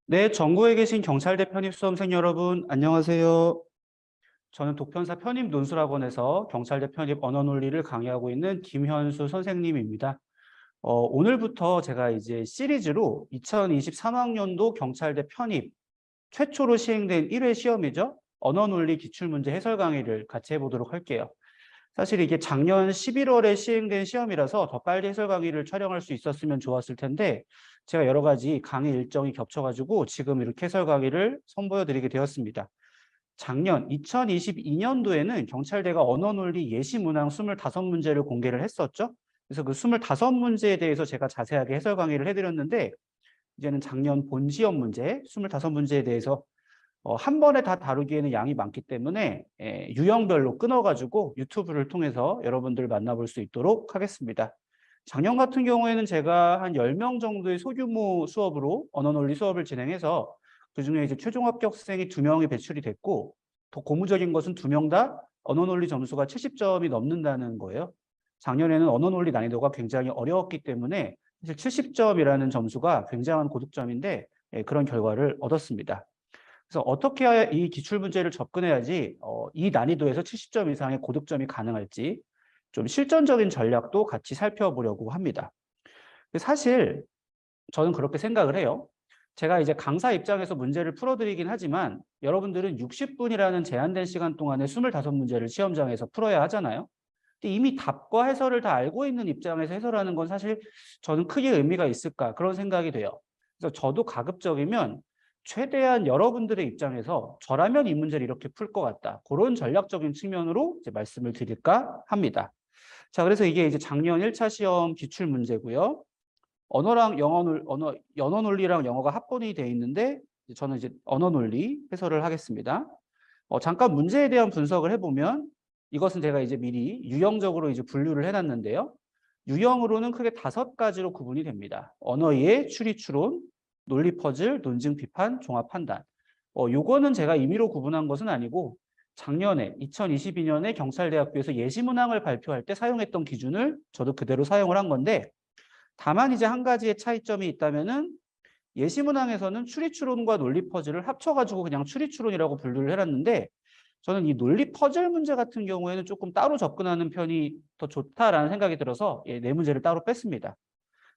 네, 전국에 계신 경찰대 편입 수험생 여러분, 안녕하세요. 저는 독편사 편입논술학원에서 경찰대 편입 언어논리를 강의하고 있는 김현수 선생님입니다. 오늘부터 제가 이제 시리즈로 2023학년도 경찰대 편입 최초로 시행된 1회 시험이죠. 언어논리 기출문제 해설 강의를 같이 해보도록 할게요. 사실 이게 작년 11월에 시행된 시험이라서 더 빨리 해설 강의를 촬영할 수 있었으면 좋았을 텐데 제가 여러 가지 강의 일정이 겹쳐가지고 지금 이렇게 해설 강의를 선보여드리게 되었습니다. 작년 2022년도에는 경찰대가 언어논리 예시문항 25문제를 공개를 했었죠. 그래서 그 25문제에 대해서 제가 자세하게 해설 강의를 해드렸는데 이제는 작년 본 시험 문제 25문제에 대해서 한 번에 다 다루기에는 양이 많기 때문에 유형별로 끊어가지고 유튜브를 통해서 여러분들 만나볼 수 있도록 하겠습니다. 작년 같은 경우에는 제가 한 10명 정도의 소규모 수업으로 언어논리 수업을 진행해서 그중에 이제 최종 합격생이 2명이 배출이 됐고 더 고무적인 것은 2명 다 언어논리 점수가 70점이 넘는다는 거예요. 작년에는 언어논리 난이도가 굉장히 어려웠기 때문에 사실 70점이라는 점수가 굉장한 고득점인데 그런 결과를 얻었습니다. 그래서 어떻게 해야 이 기출문제를 접근해야지 이 난이도에서 70점 이상의 고득점이 가능할지 좀 실전적인 전략도 같이 살펴보려고 합니다. 사실 저는 그렇게 생각을 해요. 제가 이제 강사 입장에서 문제를 풀어드리긴 하지만 여러분들은 60분이라는 제한된 시간 동안에 25문제를 시험장에서 풀어야 하잖아요. 근데 이미 답과 해설을 다 알고 있는 입장에서 해설하는 건 사실 저는 크게 의미가 있을까 그런 생각이 돼요. 그래서 저도 가급적이면 최대한 여러분들의 입장에서 저라면 이 문제를 이렇게 풀 것 같다. 그런 전략적인 측면으로 이제 말씀을 드릴까 합니다. 자, 그래서 이게 이제 작년 1차 시험 기출 문제고요. 언어랑 언어 논리랑 영어가 합본이 돼 있는데 저는 이제 언어 논리 해설을 하겠습니다. 잠깐 문제에 대한 분석을 해보면 이것은 제가 이제 미리 유형적으로 이제 분류를 해놨는데요. 유형으로는 크게 5가지로 구분이 됩니다. 언어이해, 추리, 추론, 논리 퍼즐, 논증, 비판, 종합 판단. 요거는 제가 임의로 구분한 것은 아니고 작년에 2022년에 경찰대학교에서 예시문항을 발표할 때 사용했던 기준을 저도 그대로 사용을 한 건데 다만 이제 한 가지의 차이점이 있다면은 예시문항에서는 추리추론과 논리 퍼즐을 합쳐가지고 그냥 추리추론이라고 분류를 해놨는데 저는 이 논리 퍼즐 문제 같은 경우에는 조금 따로 접근하는 편이 더 좋다라는 생각이 들어서 네 문제를 따로 뺐습니다.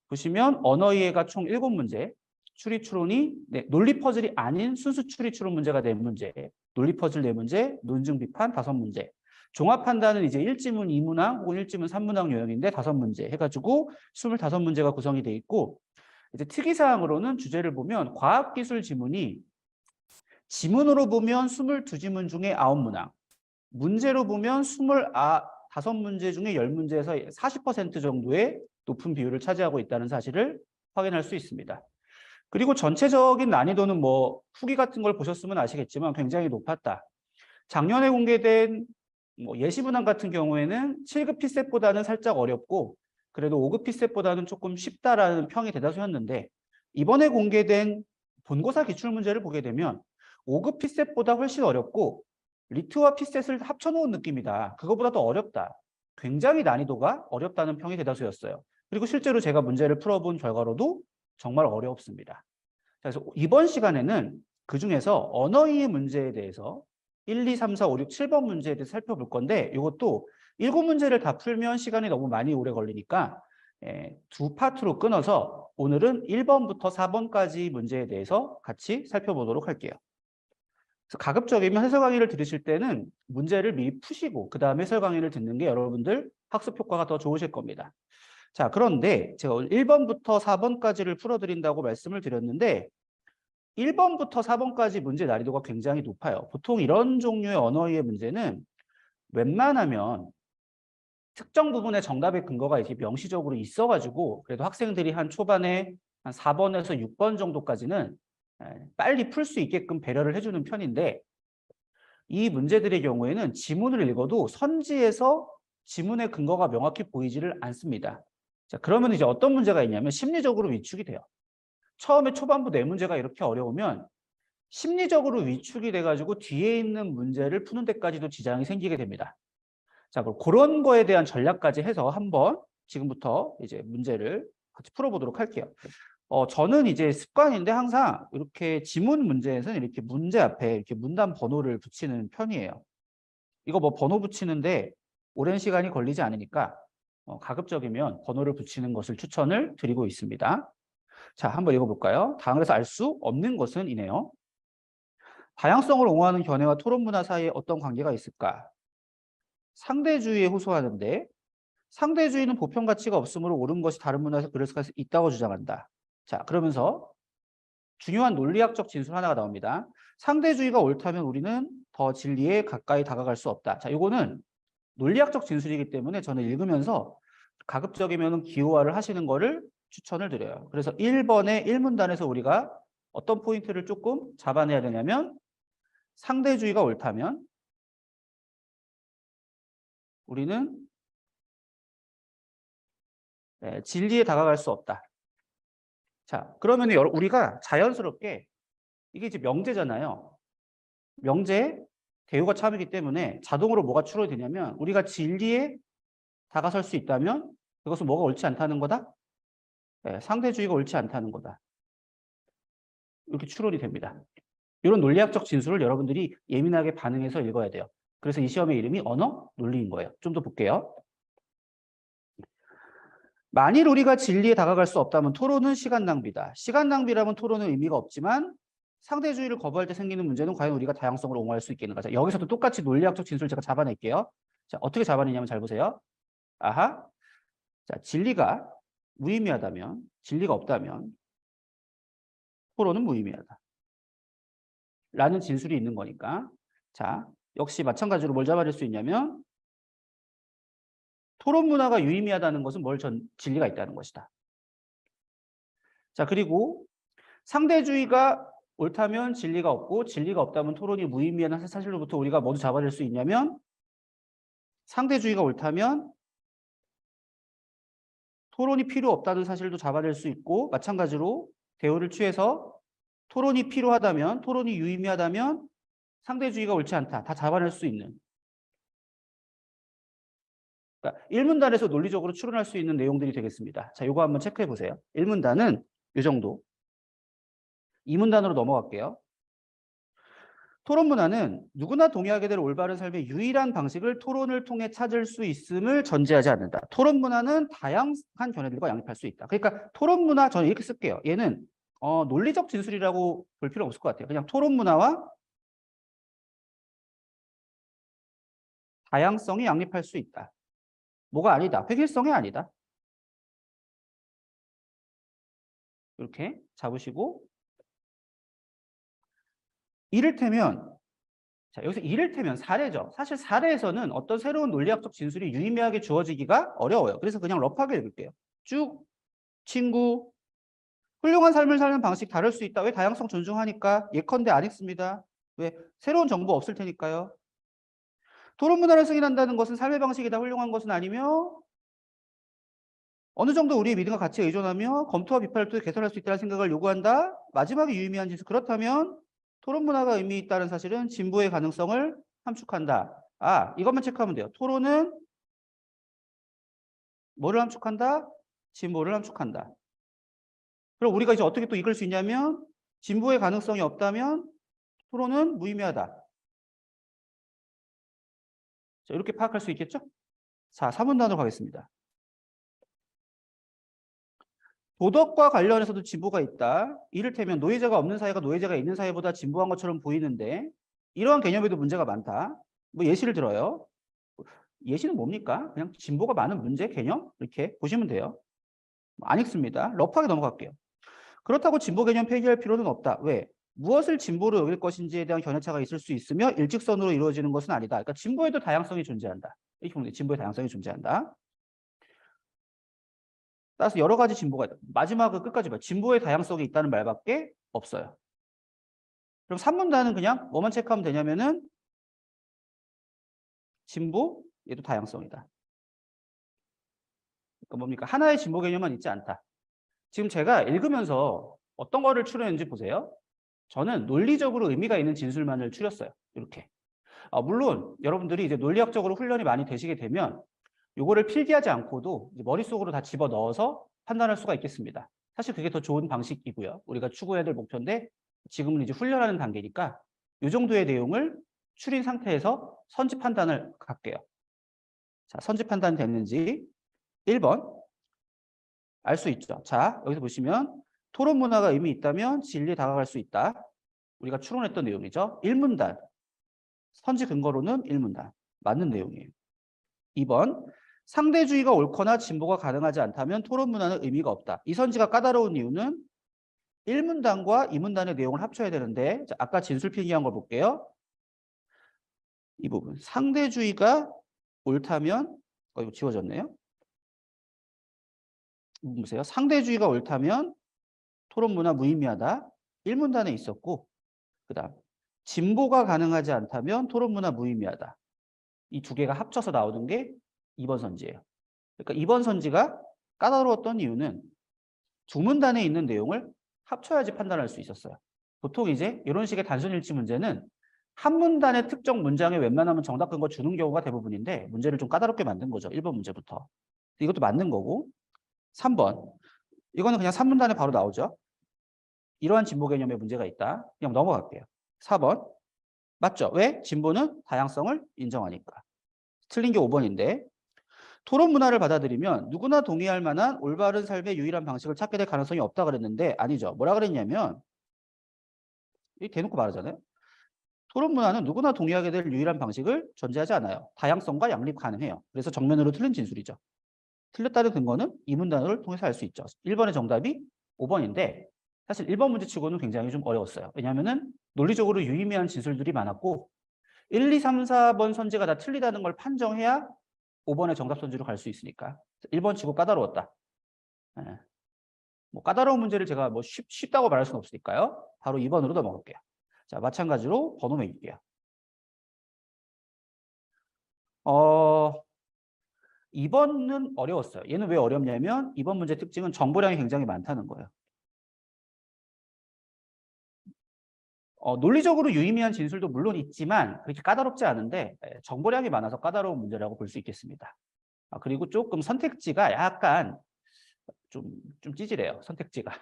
보시면 언어 이해가 총 7문제, 추리추론이 논리 퍼즐이 아닌 순수 추리추론 문제가 4문제, 논리 퍼즐 4문제, 논증 비판 5문제, 종합 판단은 이제 1지문 2문항 혹은 1지문 3문항 유형인데 5문제 해가지고 25문제가 구성이 돼 있고 이제 특이사항으로는 주제를 보면 과학기술 지문이 지문으로 보면 22지문 중에 9문항, 문제로 보면 25문제 중에 10문제에서 40% 정도의 높은 비율을 차지하고 있다는 사실을 확인할 수 있습니다. 그리고 전체적인 난이도는 뭐 후기 같은 걸 보셨으면 아시겠지만 굉장히 높았다. 작년에 공개된 뭐 예시문항 같은 경우에는 7급 피셋보다는 살짝 어렵고 그래도 5급 피셋보다는 조금 쉽다라는 평이 대다수였는데 이번에 공개된 본고사 기출문제를 보게 되면 5급 피셋보다 훨씬 어렵고 리트와 피셋을 합쳐놓은 느낌이다. 그거보다 더 어렵다. 굉장히 난이도가 어렵다는 평이 대다수였어요. 그리고 실제로 제가 문제를 풀어본 결과로도 정말 어렵습니다. 그래서 이번 시간에는 그중에서 언어이해 문제에 대해서 1, 2, 3, 4, 5, 6, 7번 문제에 대해서 살펴볼 건데 이것도 7문제를 다 풀면 시간이 너무 많이 오래 걸리니까 두 파트로 끊어서 오늘은 1번부터 4번까지 문제에 대해서 같이 살펴보도록 할게요. 그래서 가급적이면 해설 강의를 들으실 때는 문제를 미리 푸시고 그 다음에 해설 강의를 듣는 게 여러분들 학습 효과가 더 좋으실 겁니다. 자, 그런데 제가 오늘 1번부터 4번까지를 풀어드린다고 말씀을 드렸는데 1번부터 4번까지 문제 난이도가 굉장히 높아요. 보통 이런 종류의 언어의 문제는 웬만하면 특정 부분의 정답의 근거가 이렇게 명시적으로 있어가지고 그래도 학생들이 한 초반에 한 4번에서 6번 정도까지는 빨리 풀 수 있게끔 배려를 해주는 편인데 이 문제들의 경우에는 지문을 읽어도 선지에서 지문의 근거가 명확히 보이지를 않습니다. 자, 그러면 이제 어떤 문제가 있냐면 심리적으로 위축이 돼요. 처음에 초반부 4문제가 이렇게 어려우면 심리적으로 위축이 돼가지고 뒤에 있는 문제를 푸는 데까지도 지장이 생기게 됩니다. 자, 그럼 그런 거에 대한 전략까지 해서 한번 지금부터 이제 문제를 같이 풀어보도록 할게요. 저는 이제 습관인데 항상 이렇게 지문 문제에서는 이렇게 문제 앞에 이렇게 문단 번호를 붙이는 편이에요. 이거 뭐 번호 붙이는데 오랜 시간이 걸리지 않으니까 가급적이면 번호를 붙이는 것을 추천을 드리고 있습니다. 자, 한번 읽어볼까요? 다음에서 알 수 없는 것은 이네요. 다양성을 옹호하는 견해와 토론 문화 사이에 어떤 관계가 있을까? 상대주의에 호소하는데 상대주의는 보편 가치가 없으므로 옳은 것이 다른 문화에서 그럴 수가 있다고 주장한다. 자, 그러면서 중요한 논리학적 진술 하나가 나옵니다. 상대주의가 옳다면 우리는 더 진리에 가까이 다가갈 수 없다. 자, 이거는 논리학적 진술이기 때문에 저는 읽으면서 가급적이면 기호화를 하시는 거를 추천을 드려요. 그래서 1번의 1문단에서 우리가 어떤 포인트를 조금 잡아내야 되냐면 상대주의가 옳다면 우리는 진리에 다가갈 수 없다. 자, 그러면 우리가 자연스럽게 이게 이제 명제잖아요. 명제, 대우가 참이기 때문에 자동으로 뭐가 추론이 되냐면 우리가 진리에 다가설 수 있다면 그것은 뭐가 옳지 않다는 거다? 상대주의가 옳지 않다는 거다. 이렇게 추론이 됩니다. 이런 논리학적 진술을 여러분들이 예민하게 반응해서 읽어야 돼요. 그래서 이 시험의 이름이 언어 논리인 거예요. 좀 더 볼게요. 만일 우리가 진리에 다가갈 수 없다면 토론은 시간 낭비다. 시간 낭비라면 토론은 의미가 없지만 상대주의를 거부할 때 생기는 문제는 과연 우리가 다양성을 옹호할 수 있겠는가. 자, 여기서도 똑같이 논리학적 진술을 제가 잡아낼게요. 자, 어떻게 잡아내냐면 잘 보세요. 아하. 자, 진리가 무의미하다면, 진리가 없다면 토론은 무의미하다. 라는 진술이 있는 거니까. 자, 역시 마찬가지로 뭘 잡아낼 수 있냐면 토론 문화가 유의미하다는 것은 진리가 있다는 것이다. 자, 그리고 상대주의가 옳다면 진리가 없고 진리가 없다면 토론이 무의미한 사실로부터 우리가 모두 잡아낼 수 있냐면 상대주의가 옳다면 토론이 필요 없다는 사실도 잡아낼 수 있고 마찬가지로 대우를 취해서 토론이 필요하다면 토론이 유의미하다면 상대주의가 옳지 않다. 다 잡아낼 수 있는. 그러니까 1문단에서 논리적으로 추론할 수 있는 내용들이 되겠습니다. 자, 이거 한번 체크해 보세요. 1문단은 이 정도. 2문단으로 넘어갈게요. 토론 문화는 누구나 동의하게 될 올바른 삶의 유일한 방식을 토론을 통해 찾을 수 있음을 전제하지 않는다. 토론 문화는 다양한 견해들과 양립할 수 있다. 그러니까 토론 문화 저는 이렇게 쓸게요. 얘는 논리적 진술이라고 볼 필요 없을 것 같아요. 그냥 토론 문화와 다양성이 양립할 수 있다. 뭐가 아니다. 획일성이 아니다. 이렇게 잡으시고 이를테면 자, 여기서 이를테면 사례죠. 사실 사례에서는 어떤 새로운 논리학적 진술이 유의미하게 주어지기가 어려워요. 그래서 그냥 러프하게 읽을게요. 쭉 친구 훌륭한 삶을 사는 방식 다를 수 있다. 왜 다양성 존중하니까 예컨대 안 읽습니다. 왜 새로운 정보 없을 테니까요. 토론 문화를 승인한다는 것은 삶의 방식이 다 훌륭한 것은 아니며 어느 정도 우리의 믿음과 가치에 의존하며 검토와 비판을 통해 개선할 수 있다는 생각을 요구한다. 마지막에 유의미한 진술. 그렇다면 토론 문화가 의미 있다는 사실은 진보의 가능성을 함축한다. 아, 이것만 체크하면 돼요. 토론은 뭐를 함축한다? 진보를 함축한다. 그럼 우리가 이제 어떻게 또 읽을 수 있냐면 진보의 가능성이 없다면 토론은 무의미하다. 자, 이렇게 파악할 수 있겠죠? 자, 3문단으로 가겠습니다. 도덕과 관련해서도 진보가 있다. 이를테면 노예제가 없는 사회가 노예제가 있는 사회보다 진보한 것처럼 보이는데 이러한 개념에도 문제가 많다. 뭐 예시를 들어요. 예시는 뭡니까? 그냥 진보가 많은 문제, 개념 이렇게 보시면 돼요. 안 읽습니다. 러프하게 넘어갈게요. 그렇다고 진보 개념 폐기할 필요는 없다. 왜? 무엇을 진보로 여길 것인지에 대한 견해차가 있을 수 있으며 일직선으로 이루어지는 것은 아니다. 그러니까 진보에도 다양성이 존재한다. 이렇게 보면 진보의 다양성이 존재한다. 따라서 여러 가지 진보가 있다. 마지막 끝까지 봐. 진보의 다양성이 있다는 말밖에 없어요. 그럼 3문단은 그냥 뭐만 체크하면 되냐면은 진보, 얘도 다양성이다. 그러니까 뭡니까? 하나의 진보 개념만 있지 않다. 지금 제가 읽으면서 어떤 거를 추려했는지 보세요. 저는 논리적으로 의미가 있는 진술만을 추렸어요. 이렇게. 물론 여러분들이 이제 논리학적으로 훈련이 많이 되시게 되면 요거를 필기하지 않고도 이제 머릿속으로 다 집어넣어서 판단할 수가 있겠습니다. 사실 그게 더 좋은 방식이고요. 우리가 추구해야 될 목표인데 지금은 이제 훈련하는 단계니까 이 정도의 내용을 추린 상태에서 선지 판단을 갈게요. 자, 선지 판단 됐는지 1번 알 수 있죠. 자, 여기서 보시면 토론 문화가 의미 있다면 진리에 다가갈 수 있다. 우리가 추론했던 내용이죠. 1문단. 선지 근거로는 1문단. 맞는 내용이에요. 2번. 상대주의가 옳거나 진보가 가능하지 않다면 토론 문화는 의미가 없다. 이 선지가 까다로운 이유는 1문단과 2문단의 내용을 합쳐야 되는데, 자, 아까 진술 필기한 걸 볼게요. 이 부분. 상대주의가 옳다면, 이거 지워졌네요. 보세요. 상대주의가 옳다면 토론 문화 무의미하다. 1문단에 있었고, 그 다음, 진보가 가능하지 않다면 토론 문화 무의미하다. 이 두 개가 합쳐서 나오는 게 2번 선지예요. 그러니까 2번 선지가 까다로웠던 이유는 두 문단에 있는 내용을 합쳐야지 판단할 수 있었어요. 보통 이제 이런 식의 단순 일치 문제는 한 문단의 특정 문장에 웬만하면 정답 근거 주는 경우가 대부분인데 문제를 좀 까다롭게 만든 거죠. 1번 문제부터. 이것도 맞는 거고. 3번. 이거는 그냥 3문단에 바로 나오죠. 이러한 진보 개념에 문제가 있다. 그냥 넘어갈게요. 4번. 맞죠? 왜? 진보는 다양성을 인정하니까. 틀린 게 5번인데 토론 문화를 받아들이면 누구나 동의할 만한 올바른 삶의 유일한 방식을 찾게 될 가능성이 없다 그랬는데 아니죠. 뭐라 그랬냐면 이 대놓고 말하잖아요. 토론 문화는 누구나 동의하게 될 유일한 방식을 존재하지 않아요. 다양성과 양립 가능해요. 그래서 정면으로 틀린 진술이죠. 틀렸다는 근거는 이 문단어를 통해서 알 수 있죠. 1번의 정답이 5번인데 사실 1번 문제치고는 굉장히 좀 어려웠어요. 왜냐하면 논리적으로 유의미한 진술들이 많았고 1, 2, 3, 4번 선지가 다 틀리다는 걸 판정해야 5번의 정답 선지로 갈 수 있으니까 1번 치고 까다로웠다. 예. 뭐 까다로운 문제를 제가 뭐 쉽다고 말할 수는 없으니까요. 바로 2번으로 넘어갈게요. 자, 마찬가지로 번호 매길게요. 2번은 어려웠어요. 얘는 왜 어렵냐면 2번 문제 특징은 정보량이 굉장히 많다는 거예요. 논리적으로 유의미한 진술도 물론 있지만 그렇게 까다롭지 않은데 정보량이 많아서 까다로운 문제라고 볼 수 있겠습니다. 그리고 조금 선택지가 약간 좀 찌질해요. 선택지가.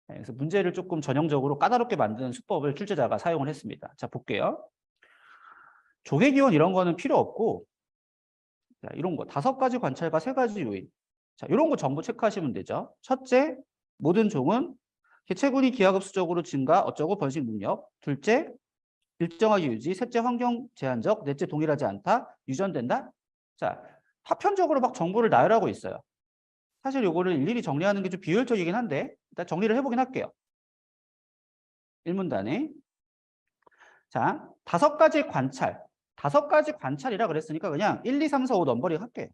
그래서 문제를 조금 전형적으로 까다롭게 만드는 수법을 출제자가 사용을 했습니다. 자, 볼게요. 조개기원 이런 거는 필요 없고 자, 이런 거 5가지 관찰과 3가지 요인. 자, 이런 거 전부 체크하시면 되죠. 첫째, 모든 종은 개체군이 기하급수적으로 증가 어쩌고 번식 능력. 둘째, 일정하게 유지. 셋째, 환경 제한적. 넷째, 동일하지 않다. 유전된다. 자, 파편적으로 막 정보를 나열하고 있어요. 사실 요거를 일일이 정리하는 게 좀 비효율적이긴 한데 일단 정리를 해보긴 할게요. 1문단에. 자, 5가지 관찰. 5가지 관찰이라 그랬으니까 그냥 1, 2, 3, 4, 5 넘버링 할게요.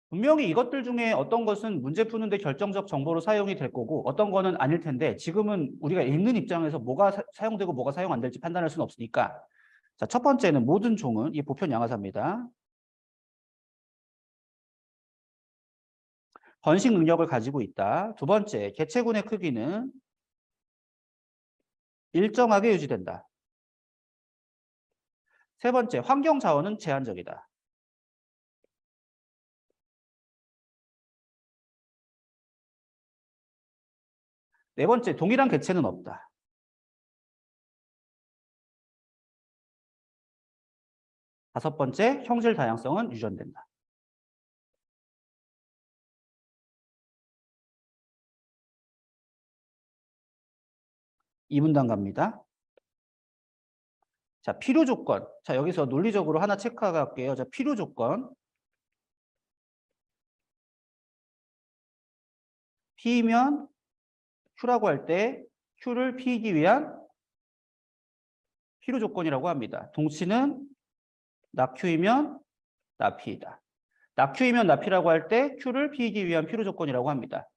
분명히 이것들 중에 어떤 것은 문제 푸는데 결정적 정보로 사용이 될 거고 어떤 거는 아닐 텐데 지금은 우리가 읽는 입장에서 뭐가 사용되고 뭐가 사용 안 될지 판단할 수는 없으니까 자, 첫 번째는 모든 종은 이 보편 양화사입니다. 번식 능력을 가지고 있다. 두 번째, 개체군의 크기는 일정하게 유지된다. 세 번째, 환경 자원은 제한적이다. 네 번째, 동일한 개체는 없다. 다섯 번째, 형질 다양성은 유전된다. 이 문단 갑니다. 자, 필요 조건. 자, 여기서 논리적으로 하나 체크할게요. 자, 필요 조건. P면 Q라고 할 때 Q를 P이기 위한 필요 조건이라고 합니다. 동치는 나Q이면 나P이다. 나Q이면 나P라고 할 때 Q를 P이기 위한 필요 조건이라고 합니다.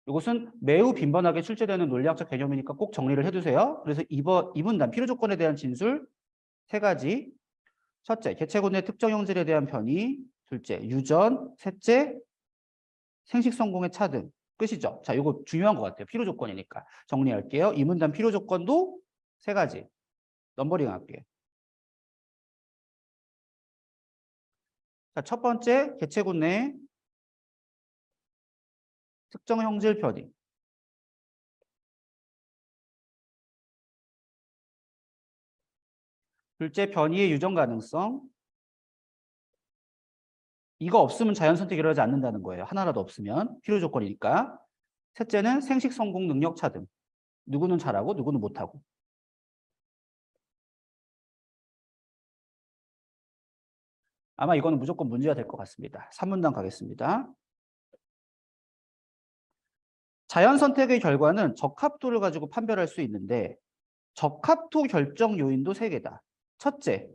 이것은 매우 빈번하게 출제되는 논리학적 개념이니까 꼭 정리를 해두세요. 그래서 2문단 필요 조건에 대한 진술 3가지. 첫째, 개체군의 특정 형질에 대한 편의. 둘째, 유전. 셋째, 생식 성공의 차등. 끝이죠. 자, 이거 중요한 것 같아요. 필요 조건이니까. 정리할게요. 2문단 필요 조건도 3가지. 넘버링 할게요. 자, 첫 번째 개체군 내 특정 형질 편입. 둘째 변이의 유전 가능성. 이거 없으면 자연 선택이 일어나지 않는다는 거예요. 하나라도 없으면 필요 조건이니까. 셋째는 생식 성공 능력 차등. 누구는 잘하고 누구는 못하고. 아마 이거는 무조건 문제가 될 것 같습니다. 3문단 가겠습니다. 자연 선택의 결과는 적합도를 가지고 판별할 수 있는데 적합도 결정 요인도 3개다. 첫째,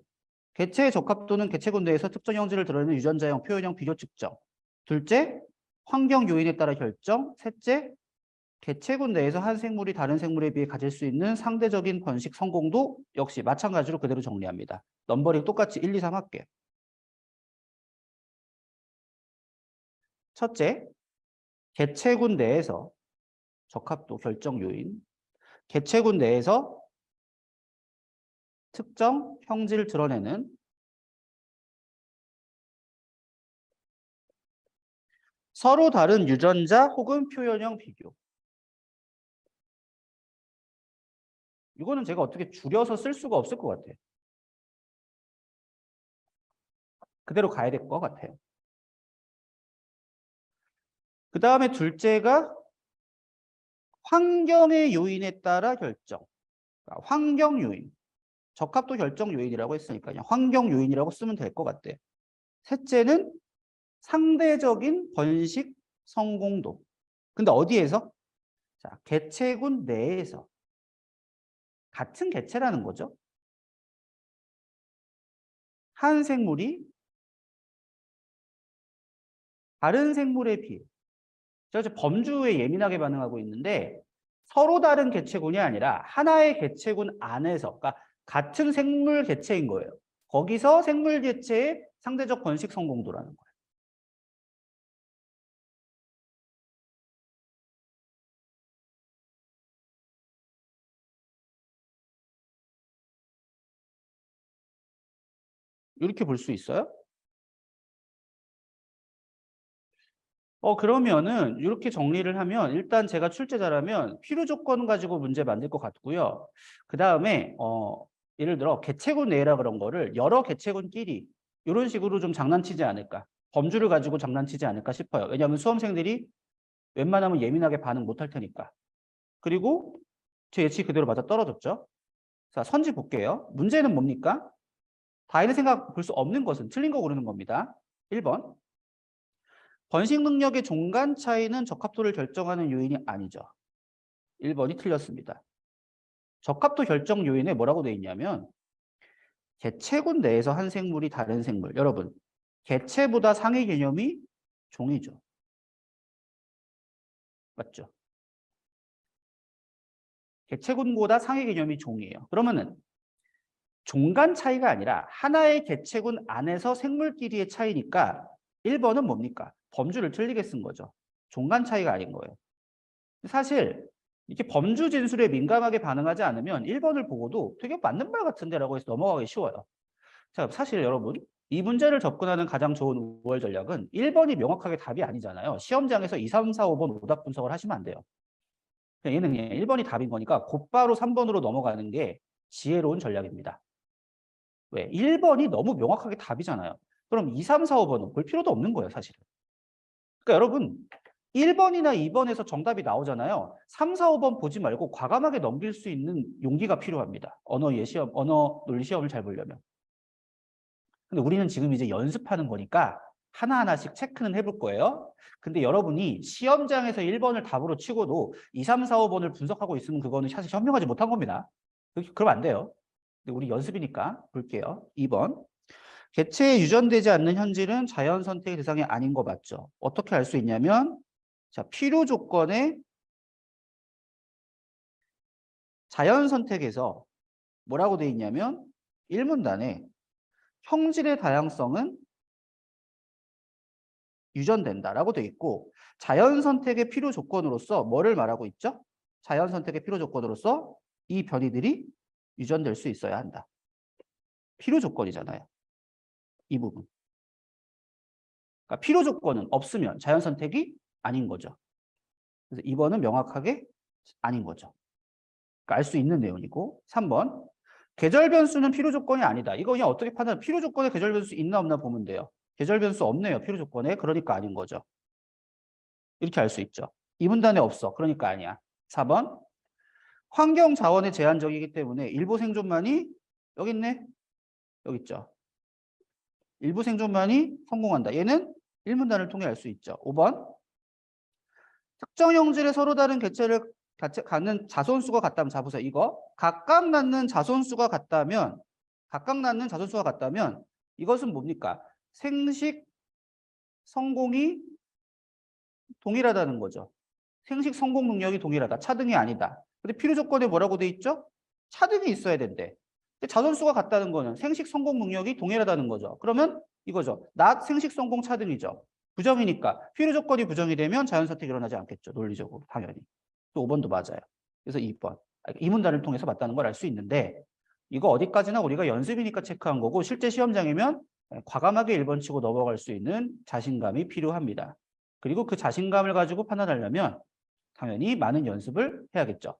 개체의 적합도는 개체군 내에서 특정 형질을 드러내는 유전자형, 표현형 비교 측정. 둘째, 환경 요인에 따라 결정. 셋째, 개체군 내에서 한 생물이 다른 생물에 비해 가질 수 있는 상대적인 번식 성공도 역시 마찬가지로 그대로 정리합니다. 넘버링 똑같이 1, 2, 3 할게요. 첫째, 개체군 내에서 적합도 결정 요인. 개체군 내에서 특정 형질을 드러내는 서로 다른 유전자 혹은 표현형 비교. 이거는 제가 어떻게 줄여서 쓸 수가 없을 것 같아요. 그대로 가야 될 것 같아요. 그 다음에 둘째가 환경의 요인에 따라 결정. 그러니까 환경 요인. 적합도 결정 요인이라고 했으니까요. 환경 요인이라고 쓰면 될 것 같아요. 셋째는 상대적인 번식 성공도. 근데 어디에서? 자, 개체군 내에서. 같은 개체라는 거죠. 한 생물이 다른 생물에 비해. 제가 지금 범주에 예민하게 반응하고 있는데 서로 다른 개체군이 아니라 하나의 개체군 안에서, 그러니까 같은 생물 개체인 거예요. 거기서 생물 개체의 상대적 번식 성공도라는 거예요. 이렇게 볼 수 있어요? 그러면은 이렇게 정리를 하면 일단 제가 출제자라면 필요 조건 가지고 문제 만들 것 같고요. 그 다음에 예를 들어 개체군 내라 그런 거를 여러 개체군끼리 이런 식으로 좀 장난치지 않을까. 범주를 가지고 장난치지 않을까 싶어요. 왜냐하면 수험생들이 웬만하면 예민하게 반응 못할 테니까. 그리고 제 예측 그대로 맞아 떨어졌죠. 자, 선지 볼게요. 문제는 뭡니까? 다인의 생각 볼 수 없는 것은 틀린 거 고르는 겁니다. 1번. 번식 능력의 종간 차이는 적합도를 결정하는 요인이 아니죠. 1번이 틀렸습니다. 적합도 결정 요인에 뭐라고 되어 있냐면 개체군 내에서 한 생물이 다른 생물. 여러분, 개체보다 상위 개념이 종이죠. 맞죠? 개체군보다 상위 개념이 종이에요. 그러면은 종간 차이가 아니라 하나의 개체군 안에서 생물끼리의 차이니까 1번은 뭡니까? 범주를 틀리게 쓴 거죠. 종간 차이가 아닌 거예요. 사실 이렇게 범주 진술에 민감하게 반응하지 않으면 1번을 보고도 되게 맞는 말 같은데라고 해서 넘어가기 쉬워요. 자, 사실 여러분 이 문제를 접근하는 가장 좋은 우월 전략은 1번이 명확하게 답이 아니잖아요. 시험장에서 2, 3, 4, 5번 오답 분석을 하시면 안 돼요. 얘는 1번이 답인 거니까 곧바로 3번으로 넘어가는 게 지혜로운 전략입니다. 왜? 1번이 너무 명확하게 답이잖아요. 그럼 2, 3, 4, 5번은 볼 필요도 없는 거예요, 사실은. 그러니까 여러분 1번이나 2번에서 정답이 나오잖아요. 3, 4, 5번 보지 말고 과감하게 넘길 수 있는 용기가 필요합니다. 언어 논리 시험을 잘 보려면. 근데 우리는 지금 이제 연습하는 거니까 하나하나씩 체크는 해볼 거예요. 근데 여러분이 시험장에서 1번을 답으로 치고도 2, 3, 4, 5번을 분석하고 있으면 그거는 사실 현명하지 못한 겁니다. 그러면 안 돼요. 근데 우리 연습이니까 볼게요. 2번. 개체에 유전되지 않는 현질은 자연 선택의 대상이 아닌 거 맞죠? 어떻게 알 수 있냐면 자, 필요 조건에 자연 선택에서 뭐라고 돼 있냐면 1문단에 형질의 다양성은 유전된다라고 돼 있고 자연 선택의 필요 조건으로서 뭐를 말하고 있죠? 자연 선택의 필요 조건으로서 이 변이들이 유전될 수 있어야 한다. 필요 조건이잖아요. 이 부분. 그러니까 필요 조건은 없으면 자연 선택이 아닌 거죠. 그래서 2번은 명확하게 아닌 거죠. 그러니까 알 수 있는 내용이고 3번 계절 변수는 필요 조건이 아니다. 이거 그냥 어떻게 판단? 필요 조건에 계절 변수 있나 없나 보면 돼요. 계절 변수 없네요. 필요 조건에. 그러니까 아닌 거죠. 이렇게 알 수 있죠. 이 문단에 없어. 그러니까 아니야. 4번 환경 자원이 제한적이기 때문에 일부 생존만이 여기 있네. 여기 있죠. 일부 생존만이 성공한다. 얘는 1문단을 통해 알 수 있죠. 5번 특정 형질의 서로 다른 개체를 갖는 자손수가 같다면, 자 보세요. 이거 각각 낳는 자손수가 같다면 이것은 뭡니까? 생식 성공이 동일하다는 거죠. 생식 성공 능력이 동일하다. 차등이 아니다. 근데 필요 조건에 뭐라고 돼 있죠? 차등이 있어야 된대. 근데 자손수가 같다는 거는 생식 성공 능력이 동일하다는 거죠. 그러면 이거죠. not 생식 성공 차등이죠. 부정이니까 필요 조건이 부정이 되면 자연 선택이 일어나지 않겠죠. 논리적으로 당연히. 또 5번도 맞아요. 그래서 2번. 이 문단을 통해서 맞다는 걸 알 수 있는데 이거 어디까지나 우리가 연습이니까 체크한 거고 실제 시험장이면 과감하게 1번 치고 넘어갈 수 있는 자신감이 필요합니다. 그리고 그 자신감을 가지고 판단하려면 당연히 많은 연습을 해야겠죠.